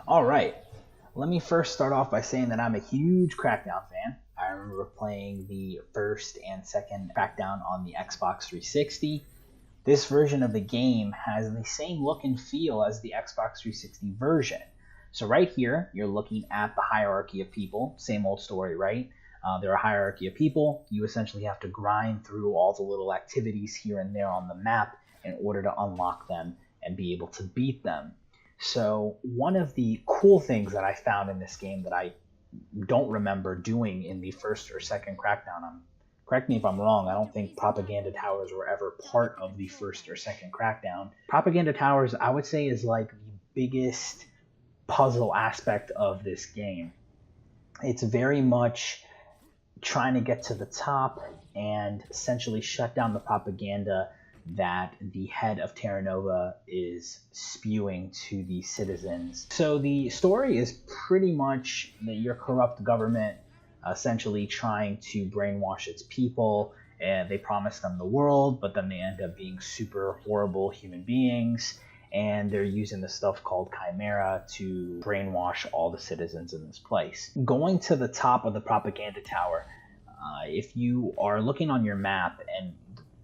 All right, let me first start off by saying that I'm a huge Crackdown fan. I remember playing the first and second Crackdown on the Xbox 360. This version of the game has the same look and feel as the Xbox 360 version. So right here, you're looking at the hierarchy of people. Same old story, right? There are a hierarchy of people. You essentially have to grind through all the little activities here and there on the map in order to unlock them and be able to beat them. So one of the cool things that I found in this game that I don't remember doing in the first or second Crackdown, correct me if I'm wrong, I don't think propaganda towers were ever part of the first or second Crackdown. Propaganda towers, I would say, is like the biggest puzzle aspect of this game. It's very much trying to get to the top and essentially shut down the propaganda that the head of Terra Nova is spewing to the citizens. So the story is pretty much that your corrupt government essentially trying to brainwash its people, and they promise them the world, but then they end up being super horrible human beings, and they're using the stuff called Chimera to brainwash all the citizens in this place. Going to the top of the propaganda tower, if you are looking on your map, and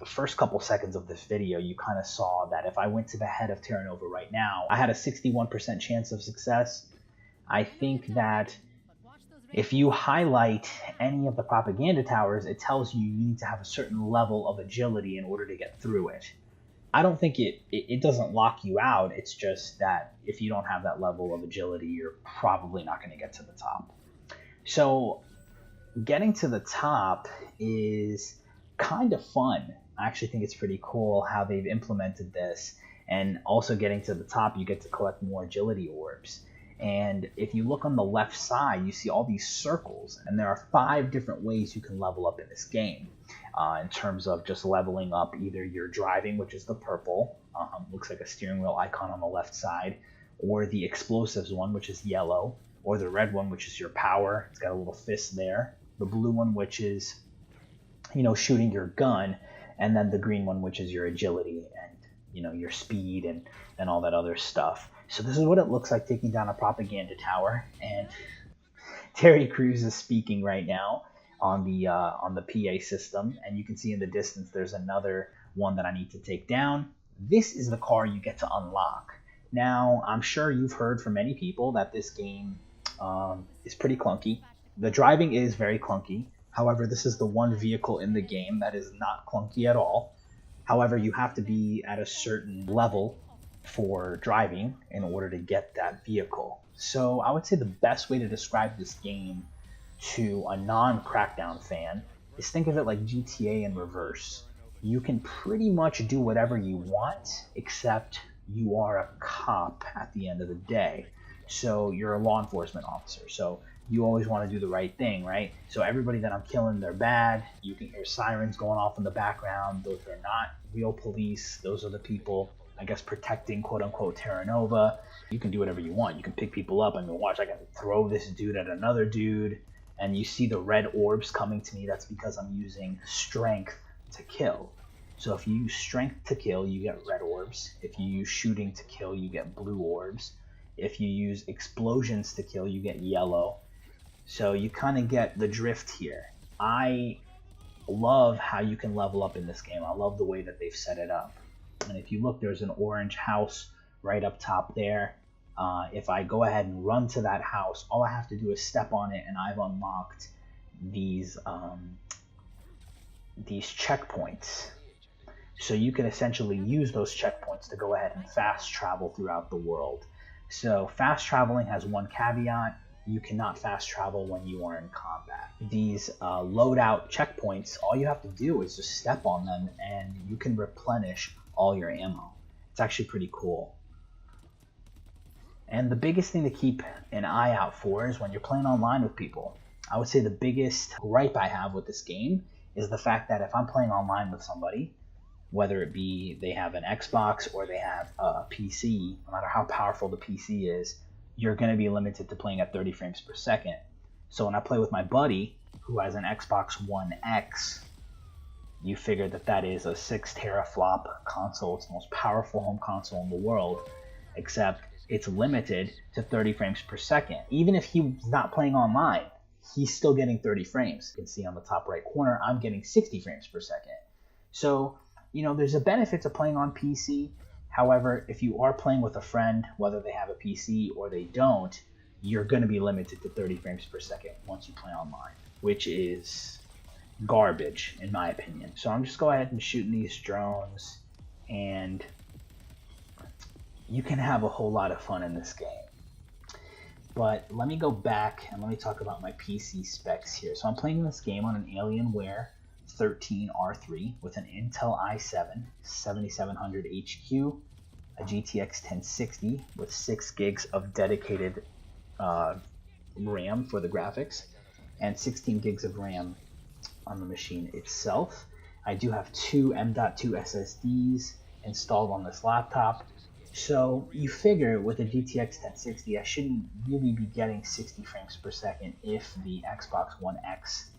the first couple seconds of this video, you kind of saw that if I went to the head of Terra Nova right now, I had a 61% chance of success. I think that if you highlight any of the propaganda towers, it tells you you need to have a certain level of agility in order to get through it. I don't think it doesn't lock you out. It's just that if you don't have that level of agility, you're probably not going to get to the top. So getting to the top is kind of fun. I actually think it's pretty cool how they've implemented this. And also getting to the top, you get to collect more agility orbs. And if you look on the left side, you see all these circles, and there are 5 different ways you can level up in this game. In terms of just leveling up either your driving, which is the purple, looks like a steering wheel icon on the left side, or the explosives one, which is yellow, or the red one, which is your power. It's got a little fist there. The blue one, which is, shooting your gun, and then the green one, which is your agility and, your speed and all that other stuff. So this is what it looks like taking down a propaganda tower, and Terry Crews is speaking right now on the PA system, and you can see in the distance there's another one that I need to take down. This is the car you get to unlock. Now, I'm sure you've heard from many people that this game is pretty clunky. The driving is very clunky. However, this is the one vehicle in the game that is not clunky at all. However, you have to be at a certain level for driving in order to get that vehicle. So I would say the best way to describe this game to a non-Crackdown fan is think of it like GTA in reverse. You can pretty much do whatever you want, except you are a cop at the end of the day. So you're a law enforcement officer. So you always want to do the right thing, right? So everybody that I'm killing, they're bad. You can hear sirens going off in the background. Those are not real police. Those are the people, I guess, protecting quote-unquote Terra Nova. You can do whatever you want. You can pick people up. I mean, watch, I can throw this dude at another dude. And you see the red orbs coming to me. That's because I'm using strength to kill. So if you use strength to kill, you get red orbs. If you use shooting to kill, you get blue orbs. If you use explosions to kill, you get yellow. So you kind of get the drift here. I love how you can level up in this game. I love the way that they've set it up. And if you look, there's an orange house right up top there. If I go ahead and run to that house, all I have to do is step on it, and I've unlocked these checkpoints. So you can essentially use those checkpoints to go ahead and fast travel throughout the world. So fast traveling has one caveat. You cannot fast travel when you are in combat. These loadout checkpoints, all you have to do is just step on them, and you can replenish all your ammo. It's actually pretty cool. And the biggest thing to keep an eye out for is when you're playing online with people. I would say the biggest gripe I have with this game is the fact that if I'm playing online with somebody, whether it be they have an Xbox or they have a PC, no matter how powerful the PC is, you're going to be limited to playing at 30 frames per second. So when I play with my buddy who has an Xbox One X, you figure that that is a 6 teraflop console. It's the most powerful home console in the world, except it's limited to 30 frames per second. Even if he's not playing online, he's still getting 30 frames. You can see on the top right corner, I'm getting 60 frames per second. So, there's a benefit to playing on PC. However, if you are playing with a friend, whether they have a PC or they don't, you're going to be limited to 30 frames per second once you play online, which is garbage in my opinion. So I'm just go ahead and shooting these drones, and you can have a whole lot of fun in this game. But let me go back and let me talk about my PC specs here. So I'm playing this game on an Alienware 13R3 with an Intel i7 7700 HQ, a GTX 1060 with 6 gigs of dedicated RAM for the graphics, and 16 gigs of RAM on the machine itself. I do have 2 M.2 SSDs installed on this laptop. So you figure with a GTX 1060, I shouldn't really be getting 60 frames per second if the Xbox One X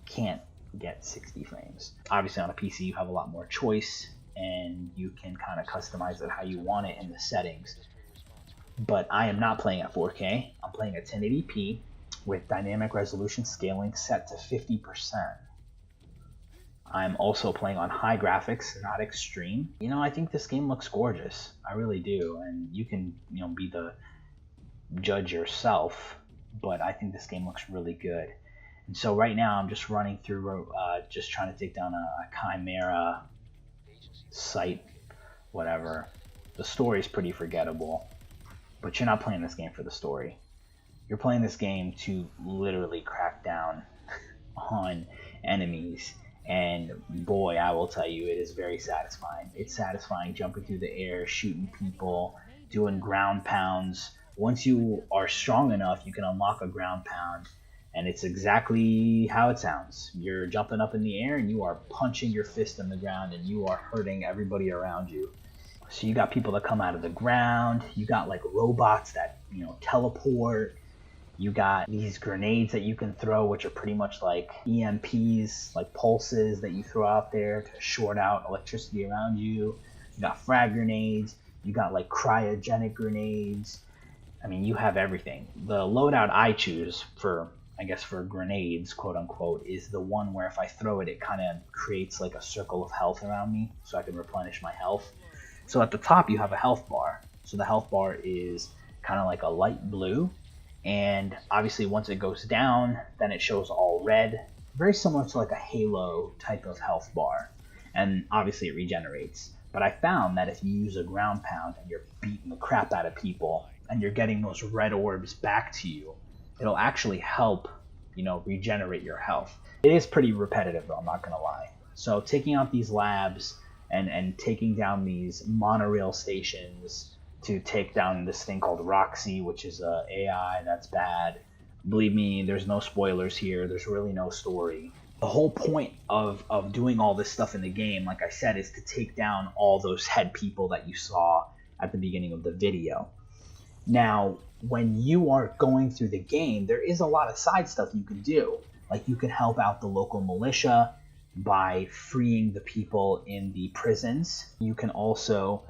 can't get 60 frames. Obviously on a PC you have a lot more choice and you can kind of customize it how you want it in the settings. But I am not playing at 4K. I'm playing at 1080p with dynamic resolution scaling set to 50%. I'm also playing on high graphics, not extreme. I think this game looks gorgeous. I really do. And you can, be the judge yourself. But I think this game looks really good. And so right now I'm just running through, just trying to take down a Chimera site, whatever. The story's pretty forgettable. But you're not playing this game for the story. You're playing this game to literally crack down on enemies. And boy, I will tell you, it is very satisfying. It's satisfying jumping through the air, shooting people, doing ground pounds. Once you are strong enough, you can unlock a ground pound, and it's exactly how it sounds. You're jumping up in the air, and you are punching your fist in the ground, and you are hurting everybody around you. So you got people that come out of the ground. You got like robots that, teleport. You got these grenades that you can throw, which are pretty much like EMPs, like pulses that you throw out there to short out electricity around you. You got frag grenades. You got like cryogenic grenades. I mean, you have everything. The loadout I choose for grenades, quote unquote, is the one where if I throw it, it kind of creates like a circle of health around me so I can replenish my health. So at the top, you have a health bar. So the health bar is kind of like a light blue. And obviously once it goes down, then it shows all red, very similar to like a Halo type of health bar. And obviously it regenerates. But I found that if you use a ground pound and you're beating the crap out of people and you're getting those red orbs back to you, it'll actually help, regenerate your health. It is pretty repetitive though, I'm not gonna lie. So taking out these labs and taking down these monorail stations to take down this thing called Roxy, which is a AI that's bad. Believe me, there's no spoilers here. There's really no story. The whole point of doing all this stuff in the game, like I said, is to take down all those head people that you saw at the beginning of the video. Now, when you are going through the game, there is a lot of side stuff you can do. Like you can help out the local militia by freeing the people in the prisons. You can also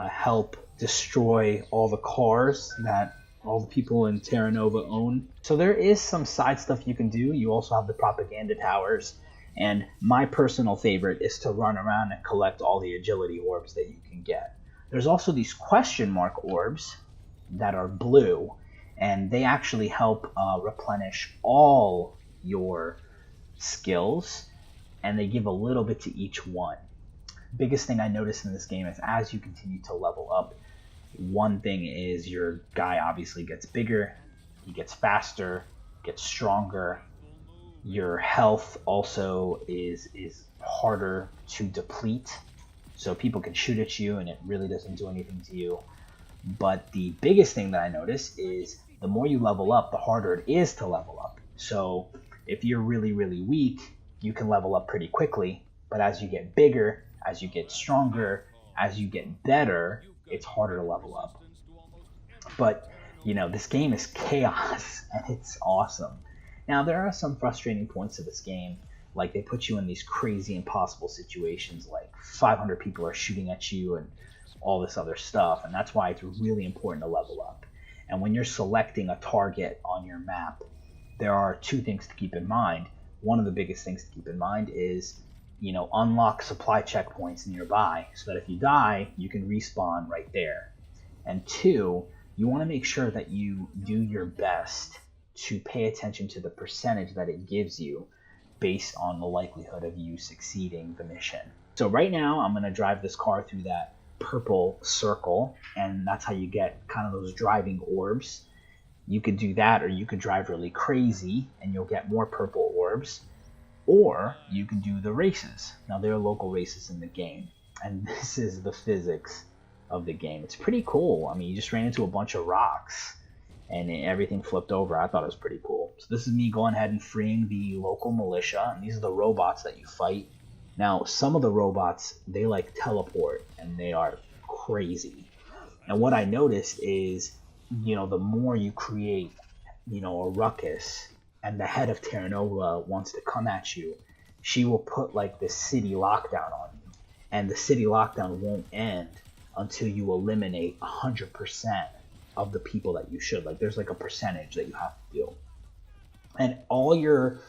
help destroy all the cars that all the people in Terra Nova own. So there is some side stuff you can do. You also have the propaganda towers. And my personal favorite is to run around and collect all the agility orbs that you can get. There's also these question mark orbs that are blue, and they actually help replenish all your skills, and they give a little bit to each one. Biggest thing I noticed in this game is as you continue to level up, one thing is your guy obviously gets bigger, he gets faster, gets stronger. Your health also is harder to deplete, so people can shoot at you and it really doesn't do anything to you. But the biggest thing that I notice is the more you level up, the harder it is to level up. So if you're really, really weak, you can level up pretty quickly, but as you get bigger, as you get stronger, as you get better, it's harder to level up. But, this game is chaos, and it's awesome. Now, there are some frustrating points to this game, like they put you in these crazy impossible situations, like 500 people are shooting at you, and all this other stuff, and that's why it's really important to level up. And when you're selecting a target on your map, there are two things to keep in mind. One of the biggest things to keep in mind is, unlock supply checkpoints nearby so that if you die, you can respawn right there. And two, you want to make sure that you do your best to pay attention to the percentage that it gives you based on the likelihood of you succeeding the mission. So right now, I'm going to drive this car through that purple circle, and that's how you get kind of those driving orbs. You could do that, or you could drive really crazy and you'll get more purple orbs, or you can do the races. Now, there are local races in the game, and this is the physics of the game. It's pretty cool. I mean, you just ran into a bunch of rocks and everything flipped over. I thought it was pretty cool. So this is me going ahead and freeing the local militia, and these are the robots that you fight. Now, some of the robots, they like teleport, and they are crazy. And what I noticed is, the more you create, a ruckus, and the head of Terra Nova wants to come at you, she will put like this city lockdown on you. And the city lockdown won't end until you eliminate 100% of the people that you should. Like, there's like a percentage that you have to do. And all your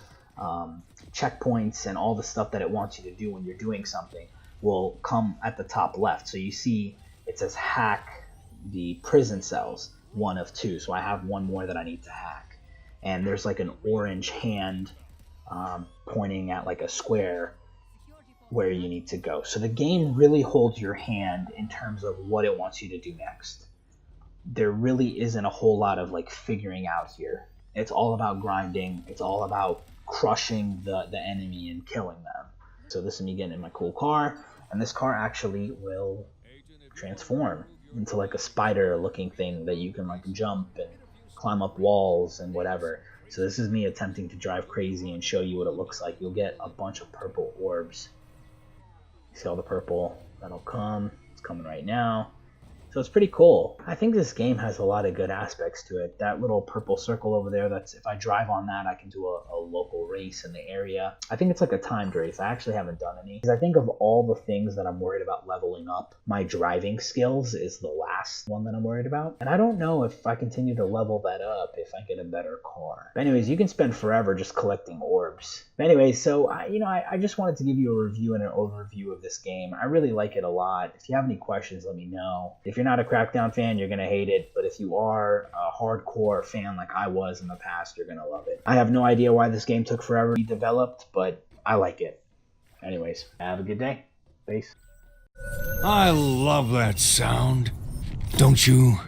checkpoints and all the stuff that it wants you to do when you're doing something will come at the top left. So you see it says hack the prison cells, 1 of 2. So I have one more that I need to hack. And there's like an orange hand pointing at like a square where you need to go. So the game really holds your hand in terms of what it wants you to do next. There really isn't a whole lot of like figuring out here. It's all about grinding. It's all about crushing the enemy and killing them. So this is me getting in my cool car, and this car actually will transform into like a spider looking thing that you can like jump and climb up walls and whatever. So this is me attempting to drive crazy and show you what it looks like. You'll get a bunch of purple orbs. See all the purple that'll come. It's coming right now. So it's pretty cool. I think this game has a lot of good aspects to it. That little purple circle over there, that's if I drive on that, I can do a local race in the area. I think it's like a timed race. I actually haven't done any. Because I think of all the things that I'm worried about leveling up, my driving skills is the last one that I'm worried about. And I don't know if I continue to level that up if I get a better car. But anyways, you can spend forever just collecting orbs. But anyways, so I just wanted to give you a review and an overview of this game. I really like it a lot. If you have any questions, let me know. If you're not a Crackdown fan, you're going to hate it. But if you are a hardcore fan like I was in the past, you're going to love it. I have no idea why this game took forever to be developed, but I like it. Anyways, have a good day. Peace. I love that sound. Don't you?